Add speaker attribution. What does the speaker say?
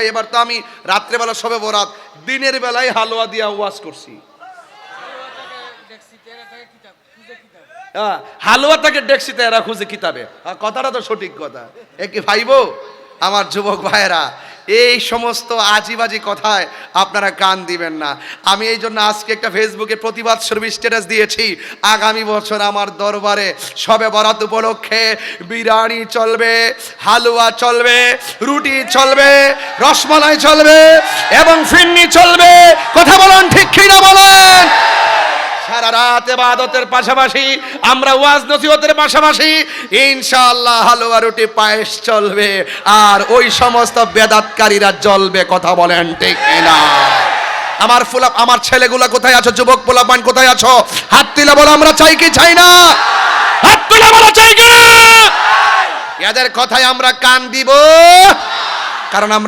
Speaker 1: এবার তো আমি রাত্রেবেলা শবে বরাত, দিনের বেলায় হালুয়া দিয়া ওয়াজ করছি। হালুয়া তাকে ডেক্সিতে এরা খুঁজে কিতাবে, কথাটা তো সঠিক কথা। এ কি ভাইবো আমার যুবক ভাইয়েরা, এই সমস্ত আজিবাজি কথায় আপনারা কান দিবেন না। আমি এই জন্য আজকে একটা ফেসবুকে প্রতিবাদ স্বরূপ স্ট্যাটাস দিয়েছি, আগামী বছর আমার দরবারে শবে বরাত উপলক্ষে বিরিয়ানি চলবে, হালুয়া চলবে, রুটি চলবে, রসমালাই চলবে এবং ফিরনি চলবে। কথা বলেন ঠিক কিনা বলেন? সারা রাত ইবাদতের পাশাপাশি আমরা ওয়াজ নসিহতের পাশাপাশি ইনশাআল্লাহ হালুয়া রুটি পায়েস চলবে, আর ওই সমস্ত বেদাতকারীরা জ্বলবে। কথা বলেন ঠিক কিনা? আমার ছেলেগুলা কোথায় আছো? যুবক পোলাপান কোথায় আছো? হাত তুলে বলো আমরা চাই কি চাই না? হাত তুলে বলো চাই কি না? এদের কথায় আমরা কান দিব, কারণ আমরা